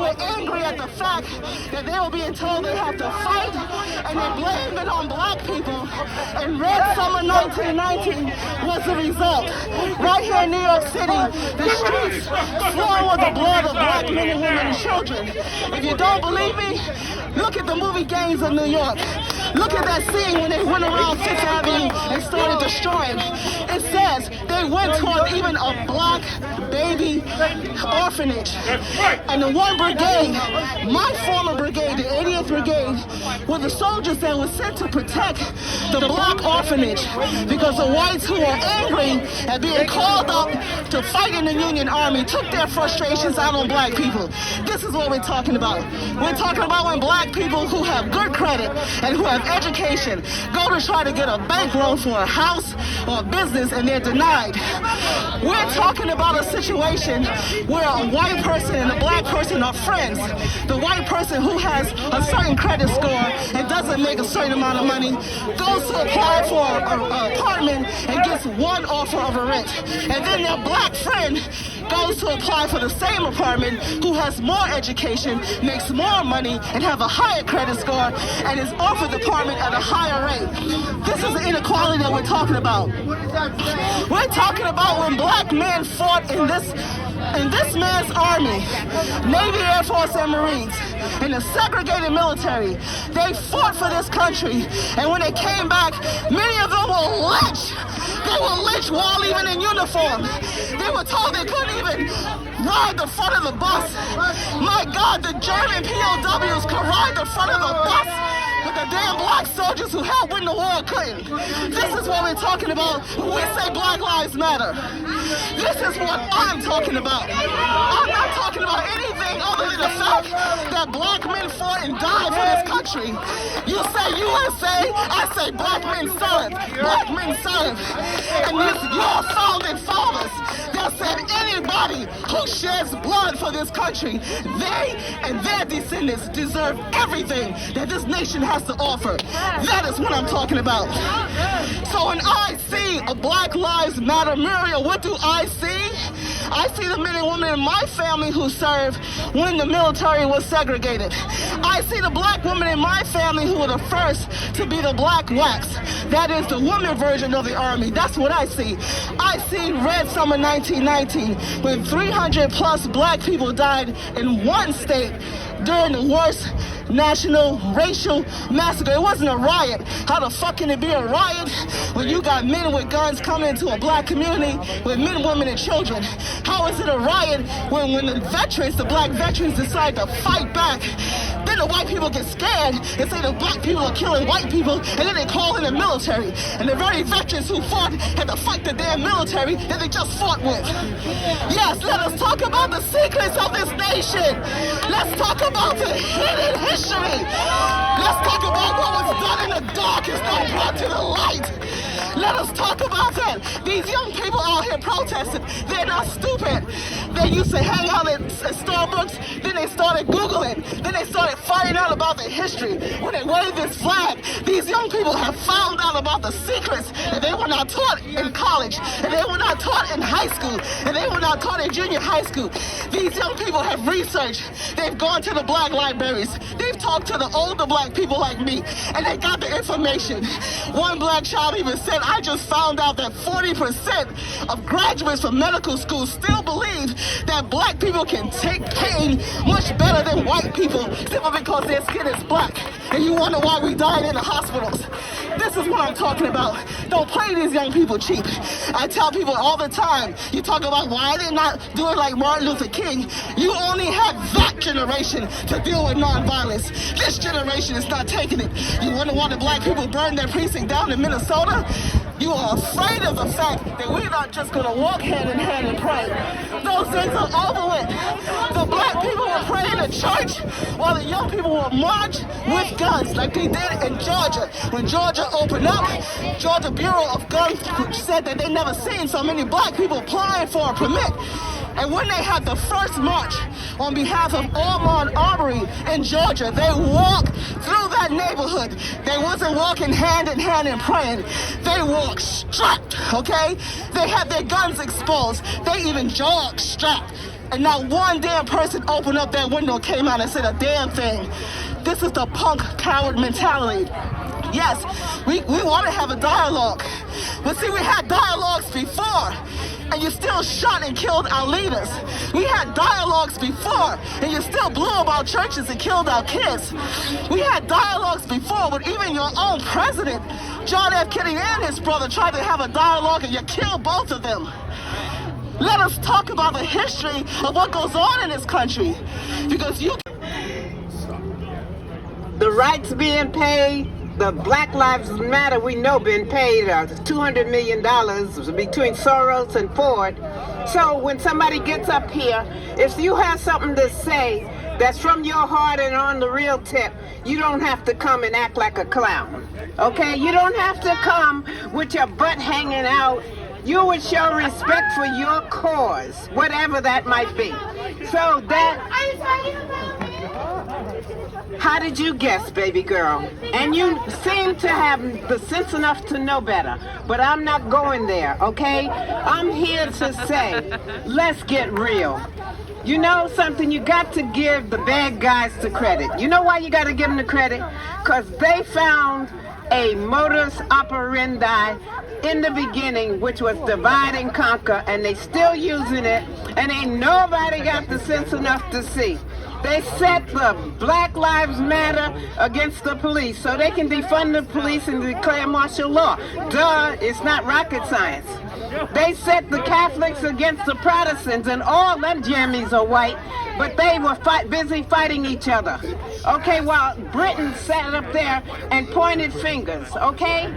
were angry at the fact that they were being told they have to fight, and they blamed it on black people. And Red Summer 1919 was the result. Right here in New York City, the streets flowing with the blood of black men and women and children. If you don't believe me, look at the movie Gangs of New York. Look at that scene when they went around Fifth Avenue and started destroying. It says they went toward even a black baby orphanage. And the one brigade, my former brigade, the 80th Brigade, were the soldiers that were sent to protect the black orphanage because the whites who were angry at being called up to fight in the Union Army took their frustrations out on black people. This is what we're talking about. We're talking about when black people who have good credit and who have education go to try to get a bank loan for a house or a business and they're denied. We're talking about a situation where a white person and a black person are friends. The white person who has a certain credit score and doesn't make a certain amount of money goes to apply for an apartment and gets one offer of a rent. And then their black friend goes to apply for the same apartment who has more education, makes more money, and have a higher credit score, and is offered the apartment at a higher rate. This is the inequality that we're talking about. We're talking about when black men fought in this man's army, Navy, Air Force, and Marines, in the segregated military. They fought for this country, and when they came back, many of them were lynched. They were lynched while even in uniform. They were told they couldn't even ride the front of the bus. My God, the German POWs could ride the front of the bus, but the damn black soldiers who helped win the war couldn't. This is what we're talking about when we say Black Lives Matter. This is what I'm talking about. I'm not talking about anything other than the fact that black men fought and died for this country. You say USA, I say black men served. Black men served. And it's your founding fathers that said anybody who sheds blood for this country, they and their descendants deserve everything that this nation has to offer. That is what I'm talking about. So when I see a Black Lives Matter Muriel, what do I see? I see the men and women in my family who served when the military was segregated. I see the black women in my family who were the first to be the black wax. That is the woman version of the army. That's what I see. I see Red Summer 1919 when 300 plus black people died in one state during the worst national racial massacre. It wasn't a riot. How the fuck can it be a riot when you got men with guns coming into a black community with men, women, and children? How is it a riot when the veterans, the black veterans, decide to fight back? Then the white people get scared and say the black people are killing white people, and then they call in the military. And the very veterans who fought had to fight the damn military that they just fought with. Yes, let us talk about the secrets of this nation. Let's talk about the hidden history. Let's talk about what was done in the dark is now brought to the light. Let us talk about that. These young people out here protesting, they're not stupid. They used to hang out at Starbucks, then they started Googling, then they started finding out about the history. When they waved this flag, these young people have found out about the secrets that they were not taught in college, and they were not taught in high school, and they were not taught in junior high school. These young people have researched. They've gone to the black libraries. They've talked to the older black people like me, and they got the information. One black child even said, I just found out that 40% of graduates from medical school still believe that black people can take pain much better than white people simply because their skin is black. And you wonder why we died in the hospitals. This is what I'm talking about. Don't play these young people cheap. I tell people all the time, you talk about why they're not doing like Martin Luther King. You only have that generation to deal with nonviolence. This generation is not taking it. You wonder why the black people burned their precinct down in Minnesota? You are afraid of the fact that we're not just going to walk hand in hand and pray. Those days are over with. The black people were praying in church while the young people were march with guns like they did in Georgia. When Georgia opened up, Georgia Bureau of Guns said that they never seen so many black people applying for a permit. And when they had the first march on behalf of Ormond Armory in Georgia, they walked through that neighborhood. They wasn't walking hand in hand and praying. They walked strapped, okay? They had their guns exposed. They even jogged strapped. And not one damn person opened up that window and came out and said a damn thing. This is the punk coward mentality. Yes, we want to have a dialogue. But see, we had dialogues before, and you still shot and killed our leaders. We had dialogues before, and you still blew up our churches and killed our kids. We had dialogues before with even your own president, John F. Kennedy, and his brother tried to have a dialogue, and you killed both of them. Let us talk about the history of what goes on in this country, because you... The rights being paid, the Black Lives Matter, we know, been paid $200 million between Soros and Ford. So when somebody gets up here, if you have something to say that's from your heart and on the real tip, you don't have to come and act like a clown, okay? You don't have to come with your butt hanging out. You would show respect for your cause, whatever that might be. So that... How did you guess, baby girl? And you seem to have the sense enough to know better. But I'm not going there, okay? I'm here to say, let's get real. You know something? You got to give the bad guys the credit. You know why you got to give them the credit? Because they found a modus operandi in the beginning, which was divide and conquer, and they still using it, and ain't nobody got the sense enough to see. They set the Black Lives Matter against the police so they can defund the police and declare martial law. Duh, it's not rocket science. They set the Catholics against the Protestants, and all them jammies are white, but they were busy fighting each other. Okay, while Britain sat up there and pointed fingers, okay?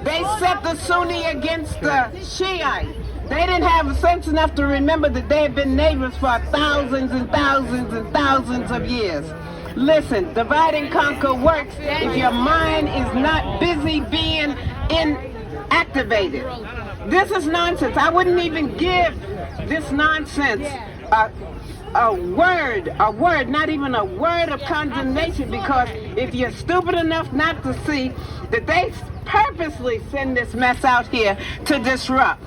They set the Sunni against the Shiite. They didn't have sense enough to remember that they had been neighbors for thousands and thousands and thousands of years. Listen, divide and conquer works if your mind is not busy being activated. This is nonsense. I wouldn't even give this nonsense a word, not even a word of condemnation, because if you're stupid enough not to see that they purposely send this mess out here to disrupt.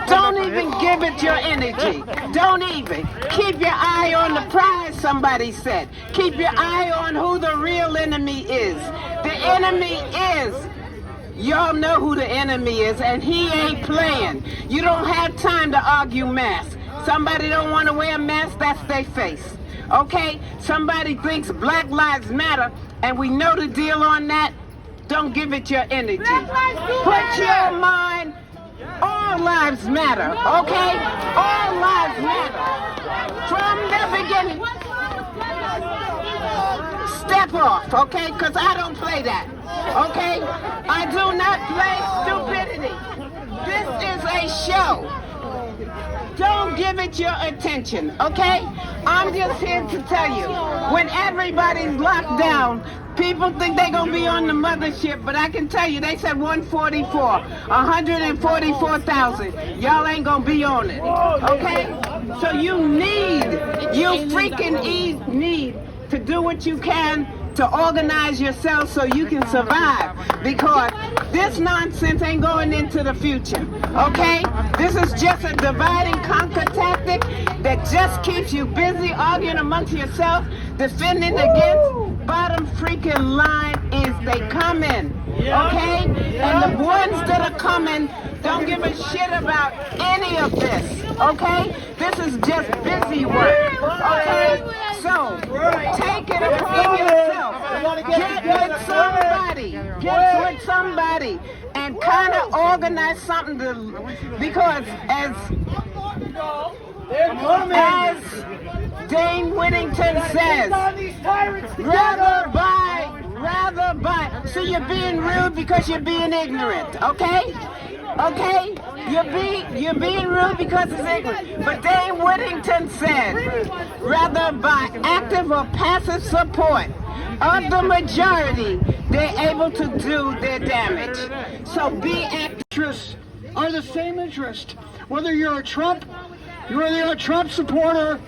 Don't even give it your energy. Don't even. Keep your eye on the prize, somebody said. Keep your eye on who the real enemy is. The enemy is. Y'all know who the enemy is, and he ain't playing. You don't have time to argue masks. Somebody don't want to wear a mask, that's their face. Okay? Somebody thinks Black Lives Matter, and we know the deal on that. Don't give it your energy. Put your mind. All lives matter, okay? All lives matter. From the beginning. Step off, okay? Because I don't play that, okay? I do not play stupidity. This is a show. Don't give it your attention, okay? I'm just here to tell you, when everybody's locked down, people think they're going to be on the mothership, but I can tell you, they said 144,000. Y'all ain't going to be on it, okay? So you freaking need to do what you can to organize yourself so you can survive, because this nonsense ain't going into the future, okay? This is just a divide and conquer tactic that just keeps you busy arguing amongst yourself, defending against. Bottom freaking line is they coming, okay? And the ones that are coming don't give a shit about any of this, okay? This is just busy work, okay? So, take it upon yourself. Get with somebody, and kind of organize something because as Dane Whittington says, rather buy. So you're being rude because you're being ignorant, okay? Okay? You're being rude because it's ignorant. But Dane Whittington said, rather by active or passive support of the majority, they're able to do their damage. So be active. Interests are the same interest. Whether you're a Trump supporter,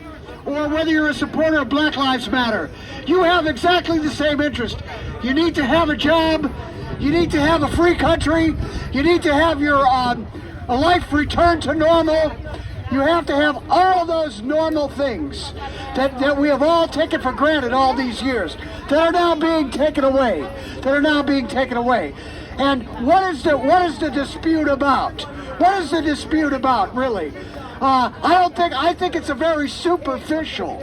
or whether you're a supporter of Black Lives Matter, you have exactly the same interest. You need to have a job. You need to have a free country. You need to have your a life return to normal. You have to have all of those those normal things that we have all taken for granted all these years that are now being taken away. And what is the dispute about? What is the dispute about, really? I think it's a very superficial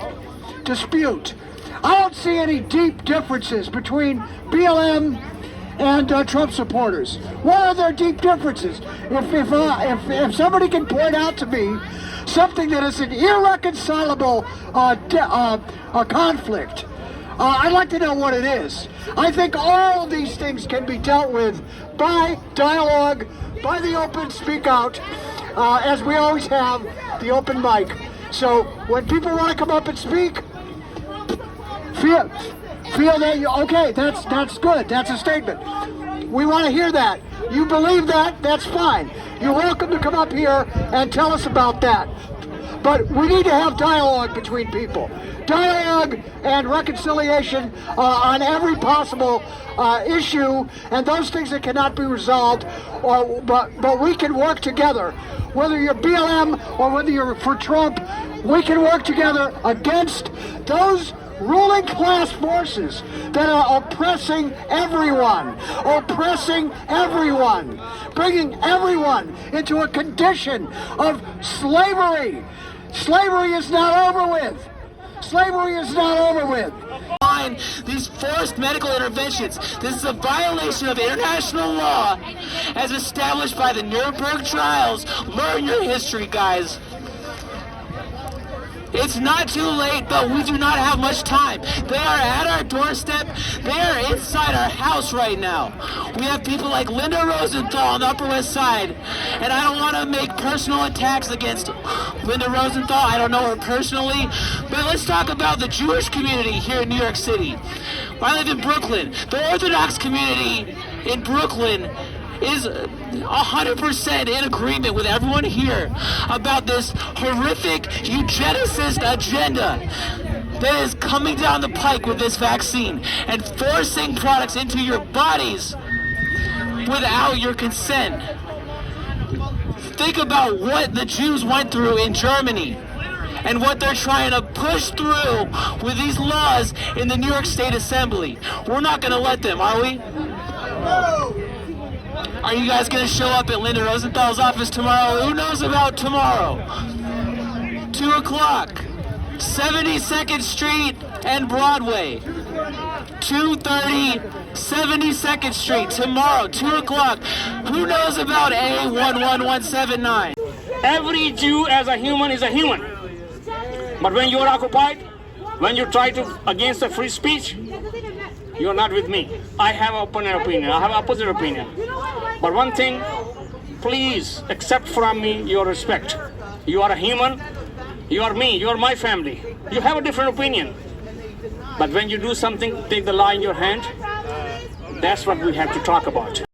dispute. I don't see any deep differences between BLM and Trump supporters. What are their deep differences? If somebody can point out to me something that is an irreconcilable conflict, I'd like to know what it is. I think all of these things can be dealt with by dialogue, by the open speak out, as we always have, the open mic. So when people want to come up and speak, feel that okay, that's good, that's a statement. We want to hear that. You believe that, that's fine. You're welcome to come up here and tell us about that. But we need to have dialogue between people. Dialogue and reconciliation on every possible issue, and those things that cannot be resolved, but we can work together. Whether you're BLM or whether you're for Trump, we can work together against those ruling class forces that are oppressing everyone, bringing everyone into a condition of slavery. Slavery is not over with. Slavery is not over with. These forced medical interventions. This is a violation of international law as established by the Nuremberg trials. Learn your history, guys. It's not too late, but we do not have much time. They are at our doorstep. They are inside our house right now. We have people like Linda Rosenthal on the Upper West Side. And I don't want to make personal attacks against Linda Rosenthal. I don't know her personally. But let's talk about the Jewish community here in New York City. I live in Brooklyn. The Orthodox community in Brooklyn is 100% in agreement with everyone here about this horrific eugenicist agenda that is coming down the pike with this vaccine and forcing products into your bodies without your consent. Think about what the Jews went through in Germany and what they're trying to push through with these laws in the New York State Assembly. We're not going to let them, are we? Are you guys going to show up at Linda Rosenthal's office tomorrow? Who knows about tomorrow? 2 o'clock, 72nd Street and Broadway. 230 72nd Street tomorrow, 2 o'clock. Who knows about A11179? Every Jew as a human is a human. But when you are occupied, when you try to against the free speech, you are not with me. I have open opinion. I have opposite opinion. But one thing, please accept from me your respect. You are a human. You are me. You are my family. You have a different opinion. But when you do something, take the law in your hand. That's what we have to talk about.